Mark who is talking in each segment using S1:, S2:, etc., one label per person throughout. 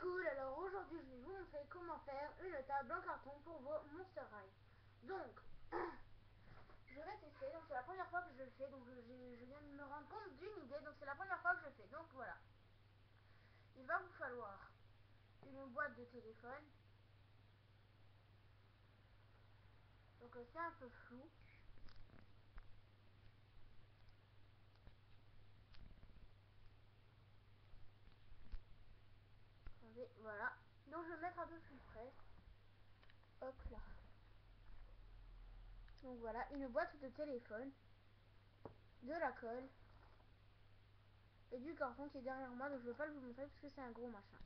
S1: cool, alors aujourd'hui je vais vous montrer comment faire une table en carton pour vos Monster High. Donc, je vais tester, donc c'est la première fois que je le fais, donc je viens de me rendre compte d'une idée, donc c'est la première fois que je le fais, donc voilà. Il va vous falloir une boîte de téléphone, donc c'est un peu flou. Attendez, voilà, donc je vais mettre un peu plus près, hop là. Donc voilà, une boîte de téléphone, de la colle et du carton qui est derrière moi, donc je ne vais pas le vous montrer parce que c'est un gros machin.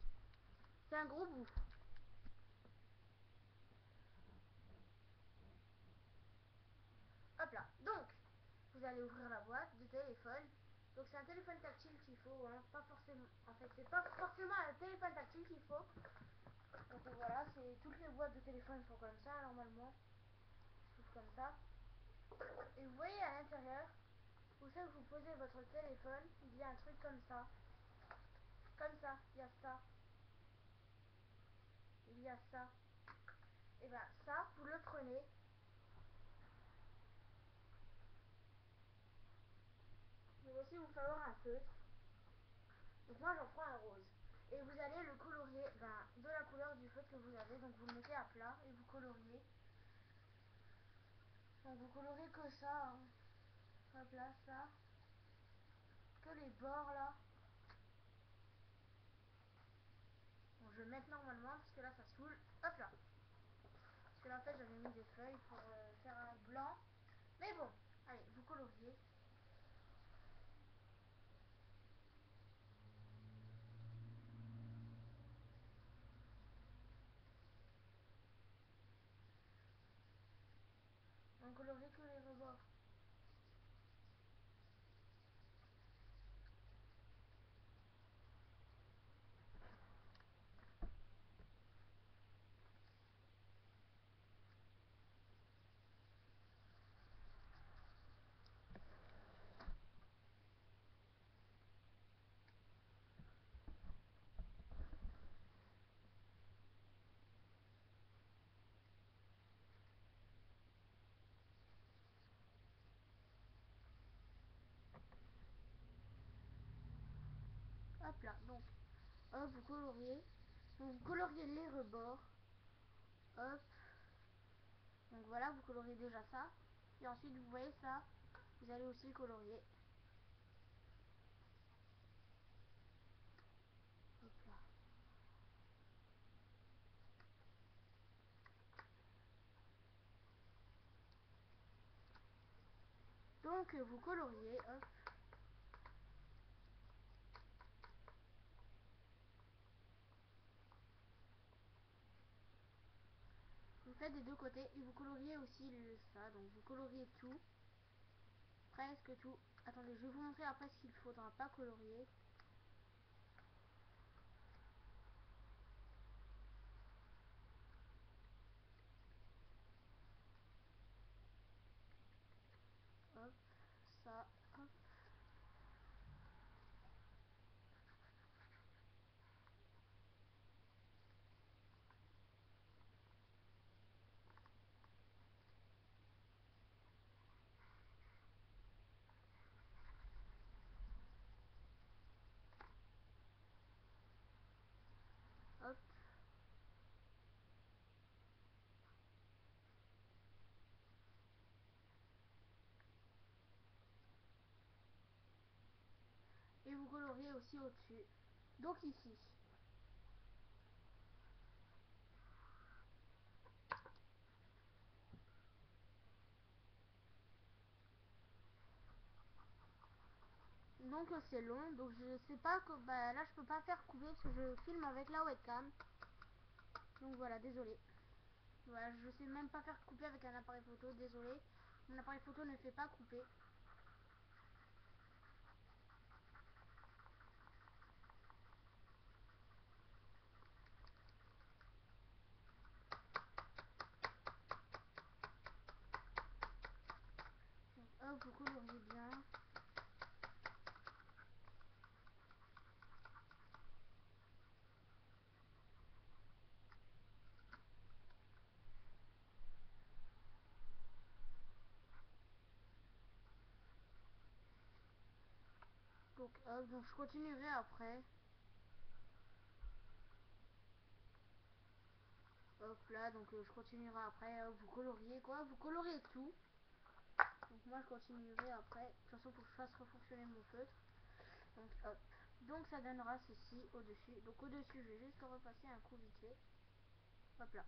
S1: C'est un gros bout. Hop là, donc vous allez ouvrir la boîte de téléphone. Donc c'est un téléphone tactile qu'il faut, hein. Pas forcément, en fait c'est pas forcément un téléphone tactile qu'il faut. Donc voilà, c'est toutes les boîtes de téléphone sont comme ça normalement, toutes comme ça. Et vous voyez à l'intérieur, vous savez que vous posez votre téléphone, il y a un truc comme ça, il y a ça, il y a ça. Et ben ça, vous le prenez. Il va aussi vous falloir un feutre. Donc moi j'en prends un rose. Et vous allez le colorier de la couleur du feutre que vous avez. Donc vous le mettez à plat et vous coloriez. Donc vous colorez que ça. Hein. Hop là, ça. Que les bords là. Bon, je vais mettre normalement parce que là ça saoule. Hop là. Parce que là en fait j'avais mis des feuilles pour faire un blanc. Mais bon, allez, vous coloriez. On colorie que les rebords. Hop là, donc hop, vous coloriez. Donc vous coloriez les rebords. Hop. Donc voilà, vous coloriez déjà ça. Et ensuite, vous voyez ça, vous allez aussi le colorier. Hop là. Donc vous coloriez, hop. Vous faites des deux côtés et vous coloriez aussi ça. Donc vous coloriez tout. Presque tout. Attendez, je vais vous montrer après ce qu'il faudra pas colorier. Hop, ça, hop. Hop. Et vous coloriez aussi au-dessus. Donc ici. Donc c'est long, donc je sais pas que là je peux pas faire couper parce que je filme avec la webcam. Donc voilà, désolé. Voilà, je sais même pas faire couper avec un appareil photo, désolé. Mon appareil photo ne fait pas couper. Donc, hop, vous coloriez bien. Donc hop, donc je continuerai après. Hop là, donc je continuerai après. Vous coloriez quoi, vous coloriez tout. Donc moi je continuerai après. De toute façon, faut que je fasse refonctionner mon feutre. Donc hop. Donc ça donnera ceci au-dessus. Donc au-dessus, je vais juste repasser un coup vite fait. Hop là.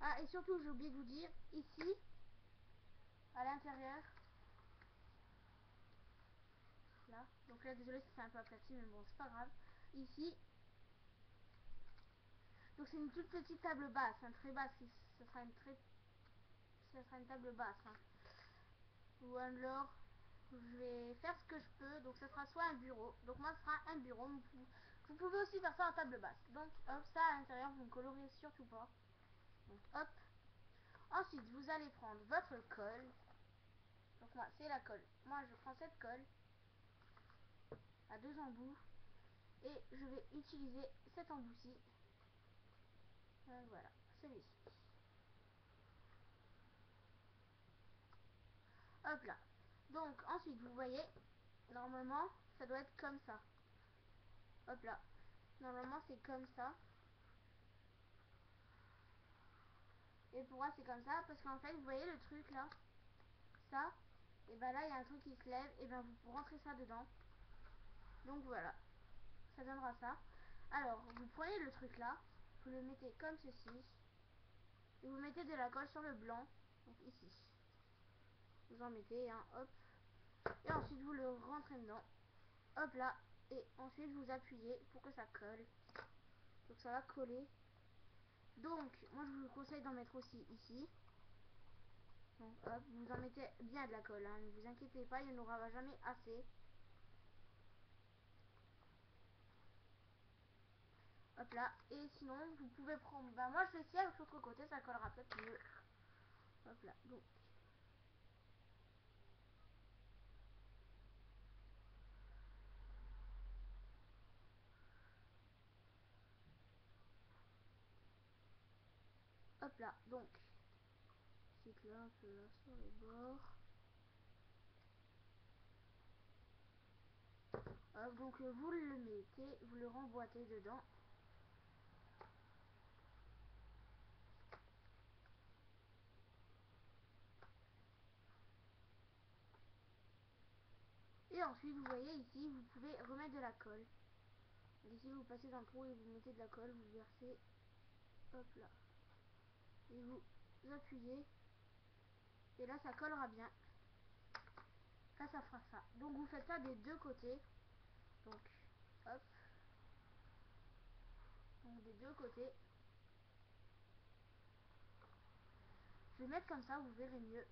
S1: Ah, et surtout, j'ai oublié de vous dire, ici, à l'intérieur, là, donc là, désolé si c'est un peu aplati, mais bon, c'est pas grave. Ici, donc c'est une toute petite table basse, hein, très basse, ce sera une table basse. Hein. Ou alors, je vais faire ce que je peux, donc ça sera soit un bureau, donc moi ce sera un bureau, vous pouvez aussi faire ça en table basse. Donc hop, ça à l'intérieur, vous ne colorez surtout pas. Donc hop. Ensuite, vous allez prendre votre colle. Donc moi, c'est la colle. Moi, je prends cette colle à 2 embouts et je vais utiliser cet embout-ci. Voilà, celui-ci. Hop là. Donc ensuite, vous voyez, normalement, ça doit être comme ça. Hop là. Normalement, c'est comme ça. Et pourquoi c'est comme ça? Parce qu'en fait, vous voyez le truc là, ça, et ben là, il y a un truc qui se lève, et ben vous rentrez ça dedans. Donc voilà, ça donnera ça. Alors, vous prenez le truc là, vous le mettez comme ceci, et vous mettez de la colle sur le blanc, donc ici. Vous en mettez un, hop, et ensuite vous le rentrez dedans, hop là, et ensuite vous appuyez pour que ça colle. Donc ça va coller. Donc, moi je vous conseille d'en mettre aussi ici. Donc hop, vous en mettez bien de la colle, hein, ne vous inquiétez pas, il n'y en aura jamais assez. Hop là, et sinon vous pouvez prendre, bah moi je fais ci avec l'autre côté, ça collera peut-être mieux. Hop là, donc. Hop là, donc. Ensuite là, un peu là sur les bords. Hop, donc vous le mettez, vous le remboîtez dedans. Et ensuite, vous voyez ici, vous pouvez remettre de la colle. Donc ici, vous passez dans le trou et vous mettez de la colle, vous le versez. Hop là. Et vous appuyez. Et là, ça collera bien. Là, ça fera ça. Donc, vous faites ça des deux côtés. Donc, hop. Donc, des deux côtés. Je vais mettre comme ça, vous verrez mieux.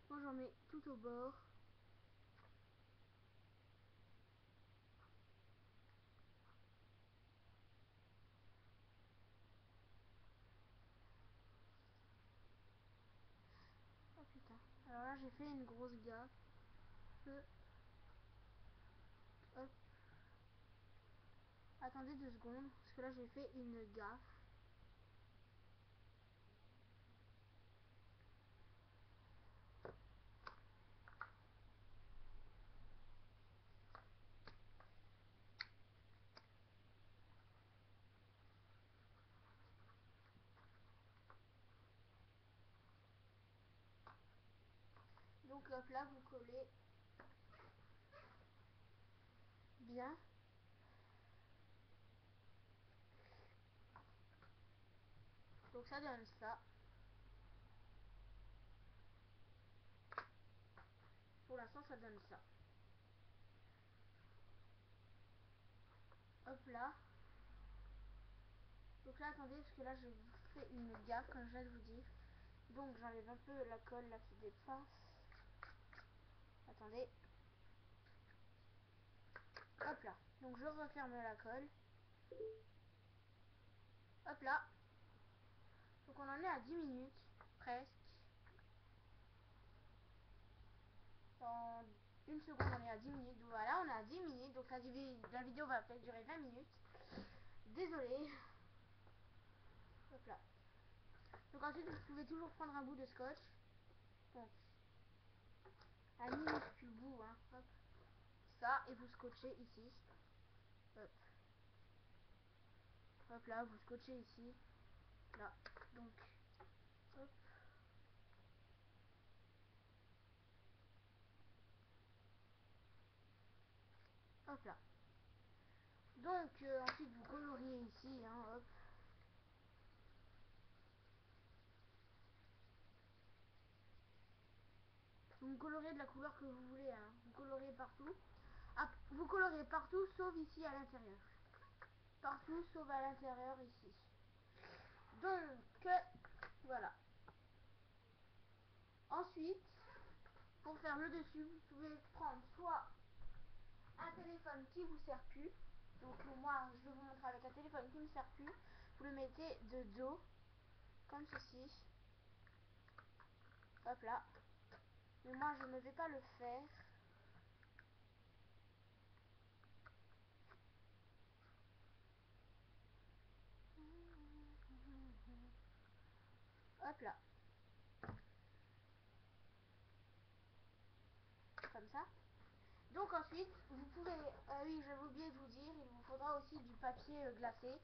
S1: Moi, j'en mets tout au bord. Oh putain. Alors là, j'ai fait une grosse gaffe. Hop. Attendez 2 secondes, parce que là, j'ai fait une gaffe. Donc hop là, vous collez bien. Donc ça donne ça. Pour l'instant, ça donne ça. Hop là. Donc là, attendez, parce que là, je fais une gaffe, comme je viens de vous dire. Donc j'enlève un peu la colle là qui dépasse. Attendez. Hop là. Donc je referme la colle. Hop là. Donc on en est à 10 minutes, presque. Dans une seconde, on est à 10 minutes. Voilà, on est à 10 minutes. Donc la vidéo va peut-être durer 20 minutes. Désolée. Hop là. Donc ensuite, vous pouvez toujours prendre un bout de scotch. Donc, un minuscule bout, hein. Hop. Ça, et vous scotchez ici. Hop. Hop là, vous scotchez ici. Là. Donc, hop. Hop là. Donc, ensuite, vous coloriez ici, hein, hop. Vous colorez de la couleur que vous voulez, hein. Vous colorez partout. Ah, vous colorez partout, sauf ici à l'intérieur. Partout, sauf à l'intérieur, ici. Donc, voilà. Ensuite, pour faire le dessus, vous pouvez prendre soit un téléphone qui vous sert plus. Donc moi, je vais vous montrer avec un téléphone qui ne me sert plus. Vous le mettez de dos, comme ceci. Hop là. Mais moi, je ne vais pas le faire. Hop là. Comme ça. Donc ensuite, vous pouvez... oui, j'avais oublié de vous dire, il vous faudra aussi du papier glacé.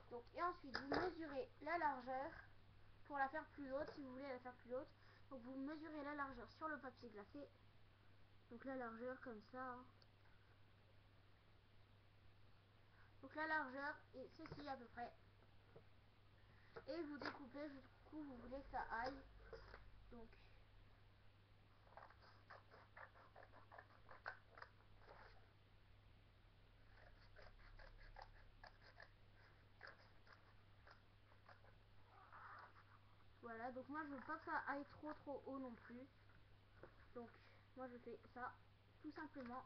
S1: Donc, et ensuite, vous mesurez la largeur pour la faire plus haute, si vous voulez la faire plus haute. Donc, vous mesurez la largeur sur le papier glacé. Donc, la largeur comme ça. Hein. Donc, la largeur est ceci à peu près. Et vous découpez jusqu'où vous voulez que ça aille. Donc, voilà. Donc, moi, je veux pas que ça aille trop haut non plus. Donc, moi, je fais ça. Tout simplement.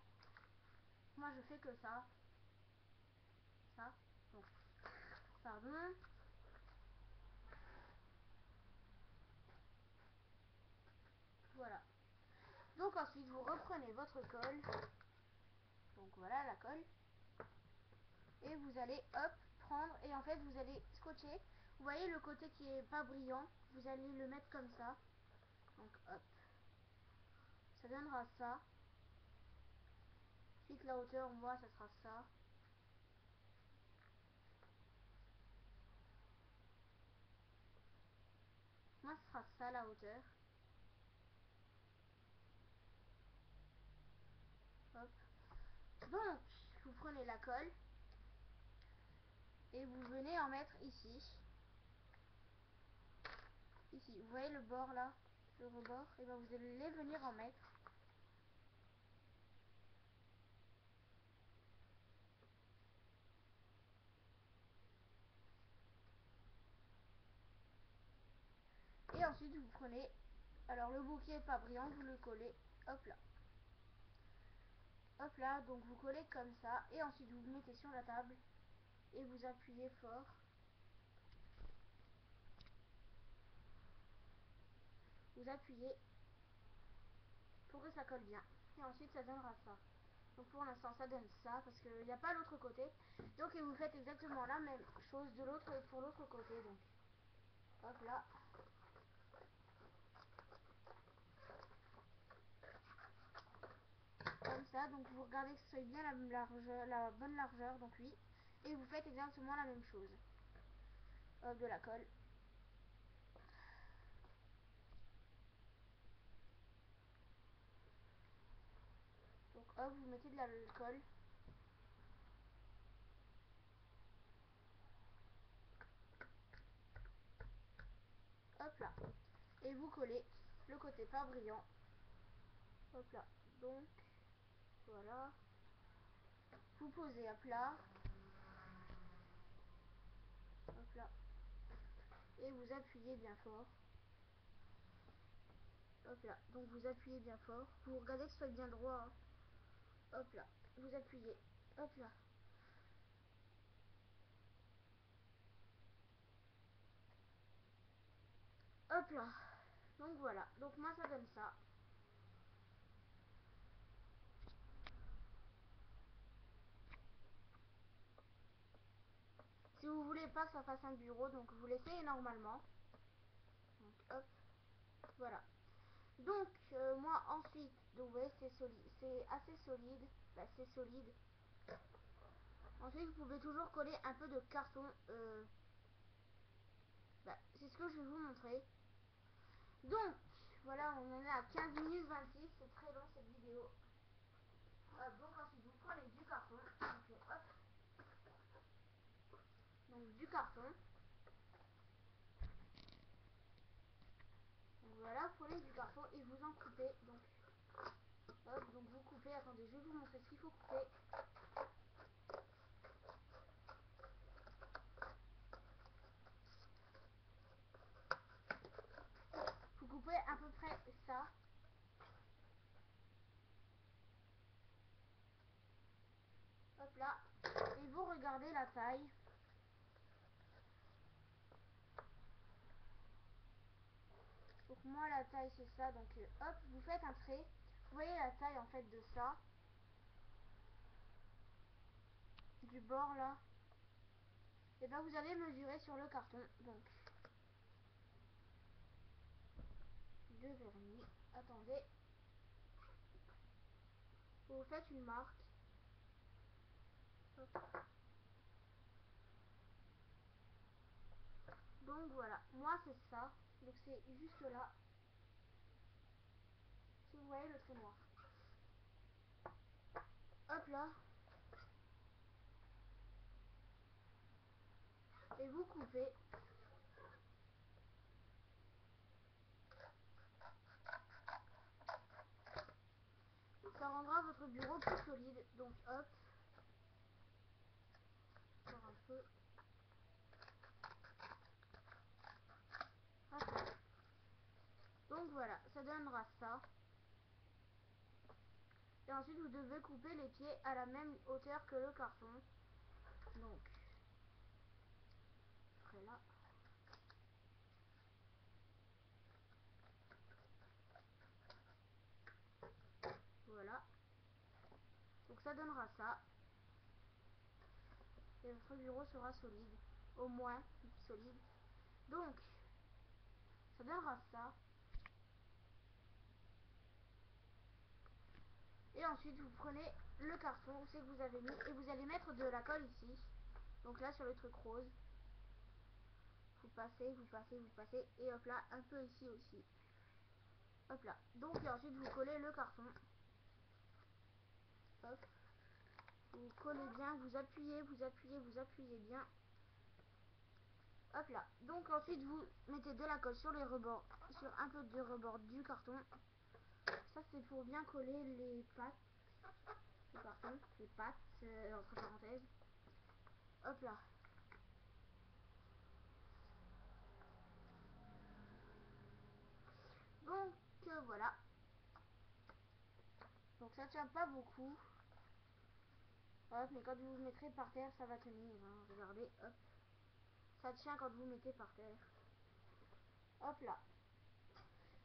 S1: Moi, je fais que ça. Ça. Donc, pardon. Voilà. Donc ensuite vous reprenez votre colle. Donc voilà la colle. Et vous allez hop prendre et en fait vous allez scotcher. Vous voyez le côté qui est pas brillant. Vous allez le mettre comme ça. Donc hop. Ça donnera ça. Ensuite la hauteur moi ça sera ça. Moi ce sera ça la hauteur. Hop. Donc vous prenez la colle. Et vous venez en mettre ici. Ici. Vous voyez le bord là. Le rebord. Et bien vous allez venir en mettre. Et ensuite vous prenez, alors le bouquet est pas brillant, vous le collez, hop là. Hop là, donc vous collez comme ça, et ensuite vous mettez sur la table, et vous appuyez fort. Vous appuyez pour que ça colle bien. Et ensuite ça donnera ça. Donc pour l'instant ça donne ça, parce qu'il n'y a pas l'autre côté. Donc et vous faites exactement la même chose de l'autre pour l'autre côté. Donc hop là. Comme ça, donc vous regardez que ce soit bien la bonne largeur, donc oui. Et vous faites exactement la même chose. Hop, de la colle. Donc hop, vous mettez de l'alcool. Hop là. Et vous collez le côté pas brillant. Hop là. Donc, voilà. Vous posez à plat. Hop là. Et vous appuyez bien fort. Hop là. Donc vous appuyez bien fort. Vous regardez que ce soit bien droit. Hein. Hop là. Vous appuyez. Hop là. Hop là. Donc voilà. Donc moi ça donne ça. Si vous voulez pas que ça fasse un bureau, donc vous laissez normalement. Donc hop. Voilà. Donc moi ensuite, donc vous voyez c'est solide, c'est assez solide, bah, c'est solide. Ensuite vous pouvez toujours coller un peu de carton, bah, c'est ce que je vais vous montrer. Donc voilà, on en est à 15 minutes 26, c'est très long cette vidéo. Donc ensuite vous prenez du carton, donc, hop, donc du carton. Donc voilà, vous prenez du carton et vous en coupez. Donc hop, donc vous coupez, attendez, je vais vous montrer ce qu'il faut couper. Vous coupez à peu près ça. Hop là. Et vous regardez la taille. Donc moi la taille c'est ça. Donc hop, vous faites un trait. Vous voyez la taille en fait de ça. Du bord là. Et ben vous allez mesurer sur le carton. Donc de vernis. Attendez. Vous faites une marque. Hop. Donc voilà, moi c'est ça. Donc c'est juste là. Si vous voyez le trait noir. Hop là. Et vous coupez. Ça rendra votre bureau plus solide. Donc hop. Encore un peu. Hop. Donc voilà, ça donnera ça. Et ensuite vous devez couper les pieds à la même hauteur que le carton. Donc après là. Voilà. Donc ça donnera ça. Et votre bureau sera solide. Au moins solide. Donc ça donnera ça. Et ensuite vous prenez le carton c'est que vous avez mis et vous allez mettre de la colle ici. Donc là sur le truc rose. Vous passez, vous passez, vous passez. Et hop là, un peu ici aussi. Hop là. Donc et ensuite vous collez le carton. Hop. Vous collez bien, vous appuyez, vous appuyez, vous appuyez bien. Hop là. Donc ensuite vous mettez de la colle sur les rebords, sur un peu de rebord du carton. Ça c'est pour bien coller les pattes du carton, les pattes entre parenthèses. Hop là. Donc voilà. Donc ça tient pas beaucoup. Hop, mais quand vous vous mettrez par terre, ça va tenir. Hein. Regardez, hop. Ça tient quand vous mettez par terre. Hop là.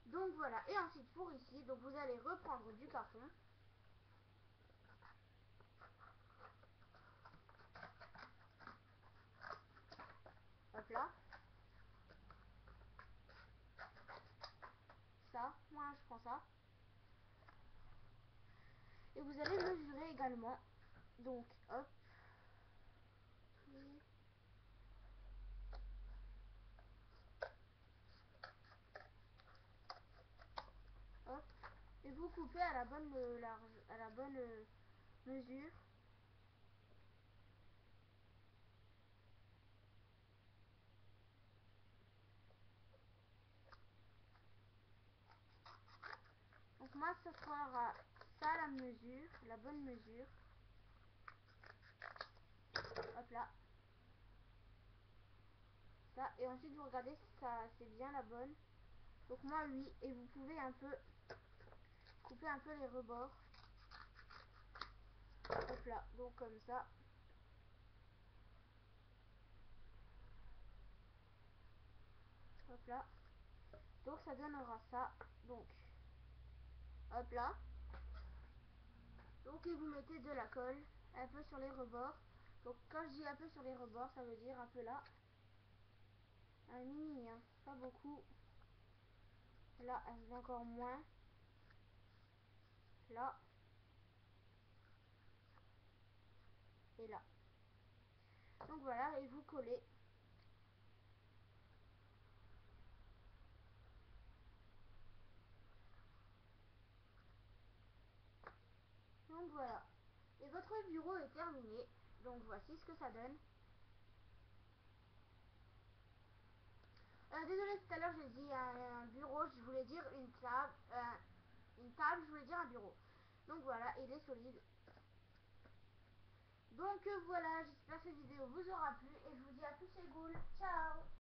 S1: Donc voilà. Et ensuite pour ici, donc vous allez reprendre du carton. Hop là. Ça, moi je prends ça. Et vous allez mesurer également. Donc hop. Hop. Et vous coupez à la bonne large, à la bonne mesure. Donc moi ça sera ça la mesure, la bonne mesure. Hop là. Ça. Et ensuite vous regardez si ça c'est bien la bonne. Donc moi oui. Et vous pouvez un peu couper un peu les rebords. Hop là. Donc comme ça. Hop là. Donc ça donnera ça. Donc hop là. Donc et vous mettez de la colle un peu sur les rebords. Donc quand je dis un peu sur les rebords, ça veut dire un peu là. Un mini, hein, pas beaucoup. Là, elle se voit encore moins. là et là. Donc voilà, et vous collez. Donc voilà. Et votre bureau est terminé. Donc voici ce que ça donne. Désolé, tout à l'heure j'ai dit un bureau, je voulais dire une table. Une table, je voulais dire un bureau. Donc voilà, il est solide. Donc voilà, j'espère que cette vidéo vous aura plu et je vous dis à tous les ghouls. Ciao!